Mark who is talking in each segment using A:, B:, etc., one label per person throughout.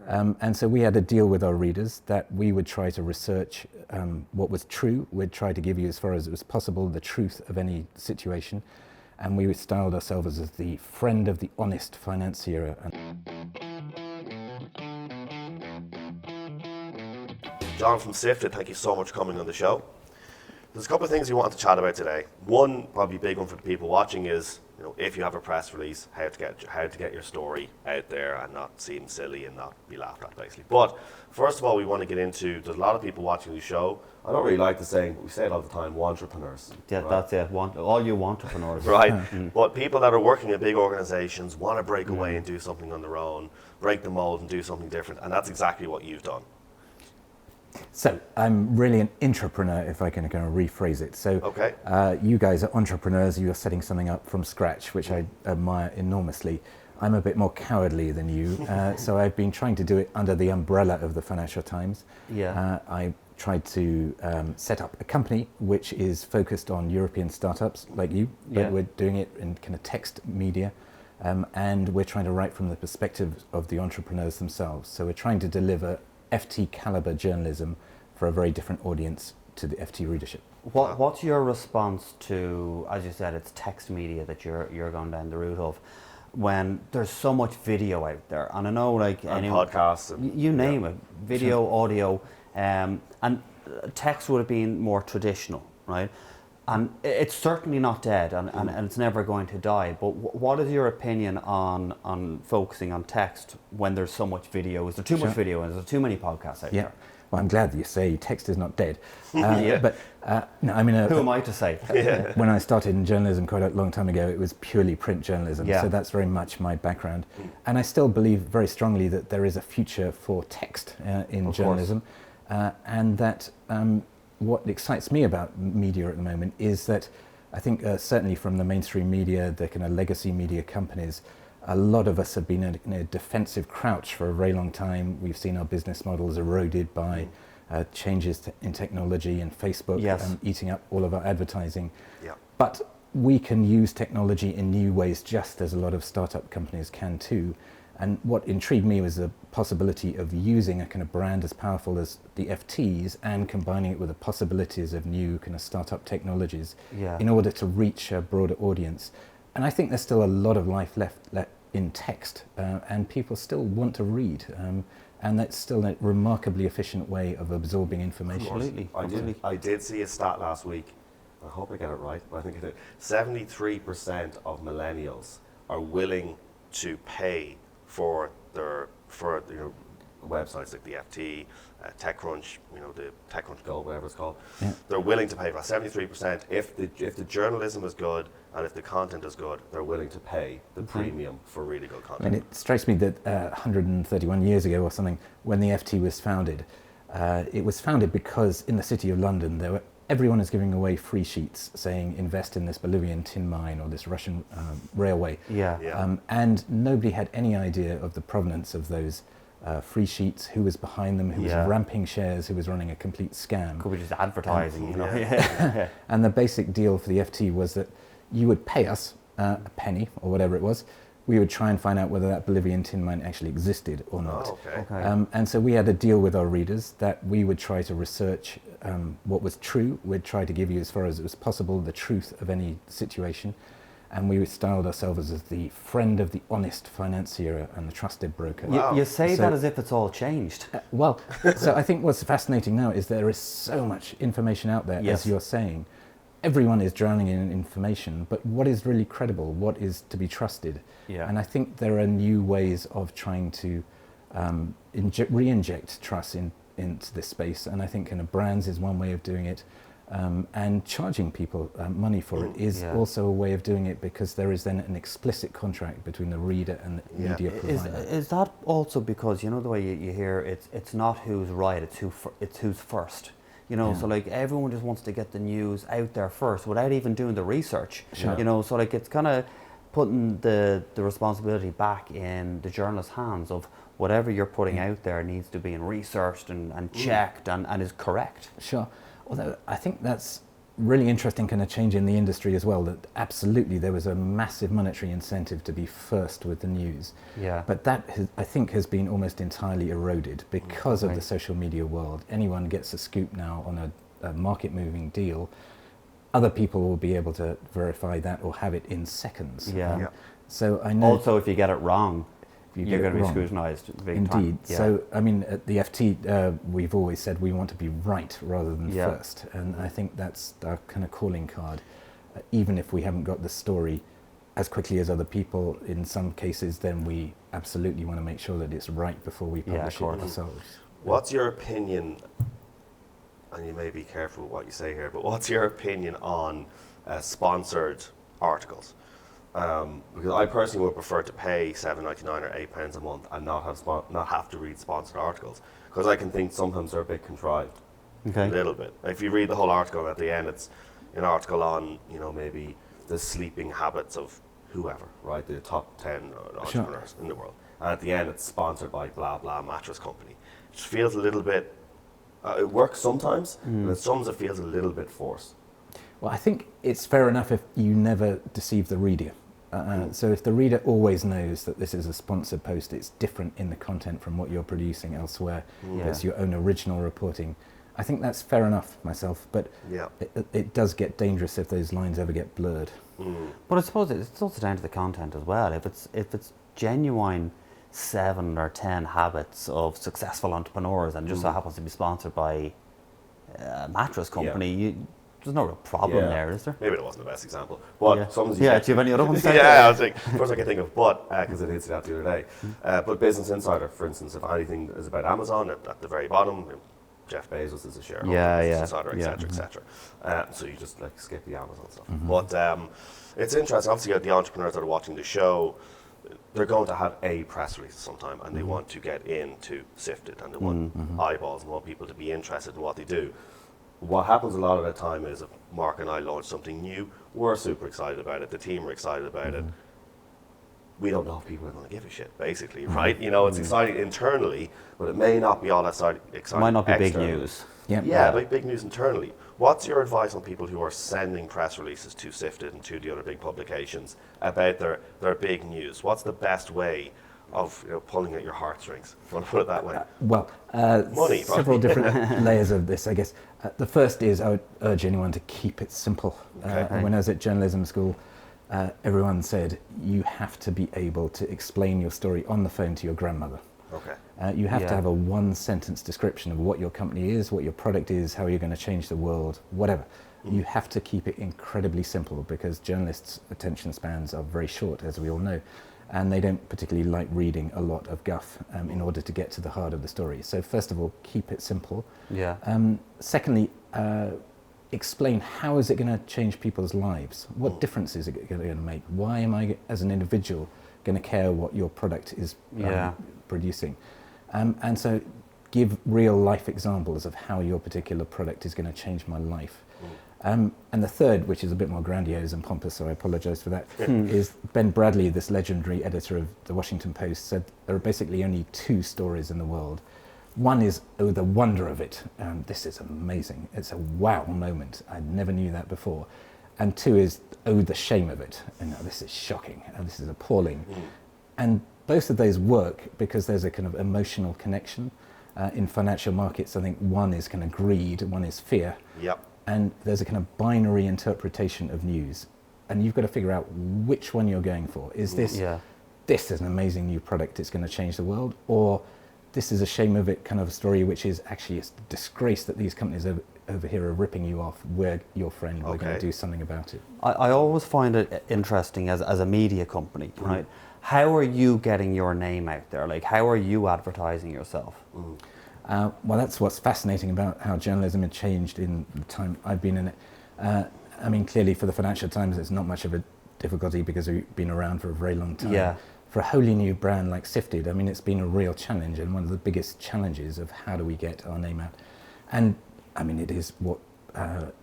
A: And so we had a deal with our readers that we would try to research what was true. We'd try to give you, as far as it was possible, the truth of any situation. And we styled ourselves as the friend of the honest financier.
B: John from Sifted, thank you so much for coming on the show. There's a couple of things we wanted to chat about today. One, probably big one for the people watching is, if you have a press release, how to get your story out there and not seem silly and not be laughed at, basically. But first of all, we want to get into, there's a lot of people watching the show. I don't really like the saying, we say it all the time, entrepreneurs.
C: Yeah, right? That's it. All you entrepreneurs.
B: Right. But people that are working in big organizations want to break away and do something on their own, break the mold and do something different. And that's exactly what you've done.
A: So I'm really an intrapreneur, if I can kind of rephrase it. So
B: okay.
A: You guys are entrepreneurs. You're setting something up from scratch, which I admire enormously. I'm a bit more cowardly than you, so I've been trying to do it under the umbrella of the Financial Times.
C: Yeah.
A: I tried to set up a company which is focused on European startups like you, but we're doing it in kind of text media, and we're trying to write from the perspective of the entrepreneurs themselves. So we're trying to deliver FT caliber journalism for a very different audience to the FT readership.
C: What's your response to, as you said, it's text media that you're going down the route of, when there's so much video out there? And I know, like,
B: and podcasts, and,
C: you name it, video, audio, and text would have been more traditional, right? And it's certainly not dead, and it's never going to die. But what is your opinion on focusing on text when there's so much video? Is there too much video, and is there too many podcasts out there?
A: Well, I'm glad that you say text is not dead. But no, I mean,
C: who am I to say?
A: When I started in journalism quite a long time ago, it was purely print journalism.
C: Yeah.
A: So that's very much my background. And I still believe very strongly that there is a future for text in journalism, and that. What excites me about media at the moment is that I think certainly from the mainstream media, the kind of legacy media companies, a lot of us have been in a defensive crouch for a very long time. We've seen our business models eroded by changes in technology and Facebook eating up all of our advertising.
B: Yeah.
A: But we can use technology in new ways, just as a lot of startup companies can too. And what intrigued me was the possibility of using a kind of brand as powerful as the FTs and combining it with the possibilities of new kind of startup technologies in order to reach a broader audience. And I think there's still a lot of life left in text, and people still want to read. And that's still a remarkably efficient way of absorbing information.
C: Absolutely.
B: I did see a stat last week. I hope I get it right, but I think it is. 73% of millennials are willing to pay for websites like the FT, TechCrunch, the TechCrunch Gold, whatever it's called.
A: Yeah.
B: They're willing to pay for that. 73%. If the journalism is good and if the content is good, they're willing to pay the premium for really good content.
A: And it strikes me that 131 years ago or something, when the FT was founded, it was founded because in the city of London everyone is giving away free sheets saying invest in this Bolivian tin mine or this Russian railway. And nobody had any idea of the provenance of those free sheets, who was behind them, who was ramping shares, who was running a complete scam.
C: Could be just advertising,
A: And the basic deal for the FT was that you would pay us a penny or whatever it was. We would try and find out whether that Bolivian tin mine actually existed or not.
B: Oh, okay.
A: And so we had a deal with our readers that we would try to research what was true. We'd try to give you, as far as it was possible, the truth of any situation. And we styled ourselves as the friend of the honest financier and the trusted broker.
B: Wow.
C: You say that as if it's all changed.
A: So I think what's fascinating now is there is so much information out there, as you're saying. Everyone is drowning in information, but what is really credible? What is to be trusted? And I think there are new ways of trying to re-inject trust into this space. And I think kind of brands is one way of doing it. And charging people money for it is also a way of doing it, because there is then an explicit contract between the reader and the media provider.
C: Is that also because, the way you hear it's not who's right, it's who's first. So like everyone just wants to get the news out there first without even doing the research. So like it's kind of putting the responsibility back in the journalist's hands of whatever you're putting out there needs to be researched and checked and is correct.
A: Sure. Although I think that's really interesting kind of change in the industry as well, that absolutely there was a massive monetary incentive to be first with the news.
C: Yeah.
A: But that, I think, has been almost entirely eroded because of
C: Right.
A: the social media world. Anyone gets a scoop now on a market-moving deal, other people will be able to verify that or have it in seconds.
C: Yeah.
B: Yeah.
A: So I know...
C: Also, if you get it wrong,
A: you
C: you're
A: get
C: going
A: it
C: to be
A: wrong.
C: scrutinised big
A: Indeed.
C: time. Yeah.
A: So, I mean, at the FT, we've always said we want to be right rather than
C: Yeah.
A: first. And I think that's our kind of calling card. Even if we haven't got the story as quickly as other people, in some cases, then we absolutely want to make sure that it's right before we
C: Yeah, of
A: publish it
C: course.
A: ourselves.
B: What's your opinion, and you may be careful with what you say here, but what's your opinion on sponsored articles? Because I personally would prefer to pay £7.99 or £8 a month and not have to read sponsored articles, because I can think sometimes they're a bit contrived,
C: Okay.
B: a little bit. If you read the whole article, and at the end it's an article on, you know, maybe the sleeping habits of whoever, right, the top 10 entrepreneurs in the world, and at the end it's sponsored by blah blah mattress company. It just feels a little bit. It works sometimes, but sometimes it feels a little bit forced.
A: Well, I think it's fair enough if you never deceive the reader. So if the reader always knows that this is a sponsored post, it's different in the content from what you're producing elsewhere.
C: Yeah.
A: It's your own original reporting. I think that's fair enough myself, but
B: Yeah.
A: it does get dangerous if those lines ever get blurred.
C: But I suppose it's also down to the content as well. If it's genuine 7 or 10 habits of successful entrepreneurs and just so happens to be sponsored by a mattress company, there's no real problem there, is there?
B: Maybe it wasn't the best example, but sometimes you
C: Yeah,
B: get-
C: do you have any other ones?
B: Yeah, I was like, first I can think of, but because I did see that the other day. But Business Insider, for instance, if anything is about Amazon, at the very bottom, Jeff Bezos is a shareholder,
C: Yeah,
B: Business
C: yeah,
B: Insider,
C: yeah.
B: etc., etc. So you just like skip the Amazon stuff. But it's interesting. Obviously, the entrepreneurs that are watching the show, they're going to have a press release sometime, and they want to get into Sifted, and they want eyeballs, and want people to be interested in what they do. What happens a lot of the time is if Mark and I launch something new, we're super excited about it, the team are excited about it. We don't know if people are going to give a shit, basically, right? You know, it's exciting internally, but it may not be all that exciting.
C: Might not be big
B: externally.
C: news.
B: Yeah, like big news internally. What's your advice on people who are sending press releases to Sifted and to the other big publications about their big news? What's the best way of pulling at your heartstrings, if you want to put it that way?
A: Well,
B: Money,
A: several different layers of this, I guess. The first is I would urge anyone to keep it simple.
B: Okay.
A: When I was at journalism school, everyone said you have to be able to explain your story on the phone to your grandmother.
B: Okay.
A: You have to
C: Yeah.
A: have a one-sentence description of what your company is, what your product is, how you're going to change the world, whatever. You have to keep it incredibly simple because journalists' attention spans are very short, as we all know, and they don't particularly like reading a lot of guff in order to get to the heart of the story. So first of all, keep it simple.
C: Yeah.
A: Secondly, explain how is it going to change people's lives? What difference is it going to make? Why am I, as an individual, going to care what your product is producing? And so give real life examples of how your particular product is going to change my life. And the third, which is a bit more grandiose and pompous, so I apologize for that, is Ben Bradley, this legendary editor of the Washington Post, said there are basically only two stories in the world. One is, oh, the wonder of it. This is amazing. It's a wow moment. I never knew that before. And two is, oh, the shame of it. And this is shocking. And this is appalling. And both of those work because there's a kind of emotional connection. In financial markets, I think one is kind of greed, one is fear.
B: Yep.
A: And there's a kind of binary interpretation of news. And you've got to figure out which one you're going for. Is this, this is an amazing new product, it's going to change the world? Or this is a shame of it kind of story, which is actually it's a disgrace that these companies over here are ripping you off. We're your friend, we're going to do something about it.
C: I always find it interesting as a media company, right? How are you getting your name out there? Like, how are you advertising yourself?
A: Well, that's what's fascinating about how journalism had changed in the time I've been in it. I mean, clearly for the Financial Times, it's not much of a difficulty because we've been around for a very long time.
C: Yeah.
A: For a wholly new brand like Sifted, I mean, it's been a real challenge and one of the biggest challenges of how do we get our name out. And I mean, it is what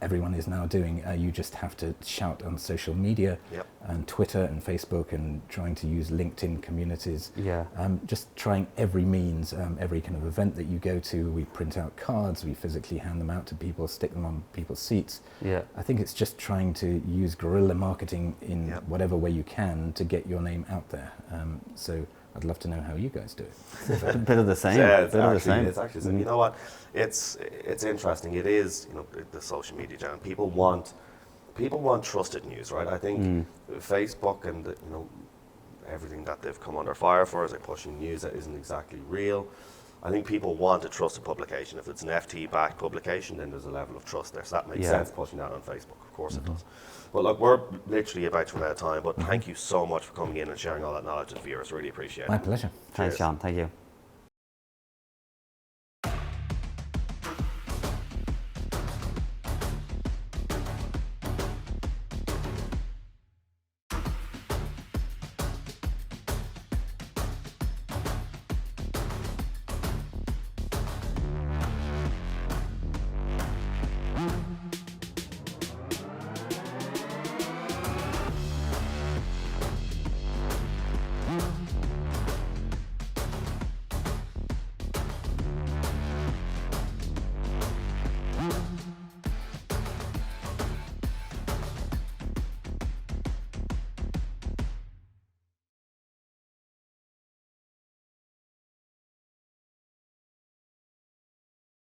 A: everyone is now doing. You just have to shout on social media,
B: Yep.
A: and Twitter and Facebook, and trying to use LinkedIn communities.
C: Yeah.
A: Just trying every means, every kind of event that you go to. We print out cards, we physically hand them out to people, stick them on people's seats.
C: Yeah.
A: I think it's just trying to use guerrilla marketing in
B: Yep.
A: whatever way you can to get your name out there. So I'd love to know how you guys do it.
C: A bit of the same.
B: Yeah,
C: Bit of the same.
B: it's actually. You know what? It's interesting. It is, the social media channel. People want trusted news, right? I think Facebook and everything that they've come under fire for is they're pushing news that isn't exactly real. I think people want a trusted publication. If it's an FT-backed publication, then there's a level of trust there. So that makes sense pushing that on Facebook. Of course it does. But look, we're literally about to run out of time. But thank you so much for coming in and sharing all that knowledge with viewers. Really appreciate it.
A: My pleasure.
C: Thanks,
B: Cheers.
C: John. Thank you.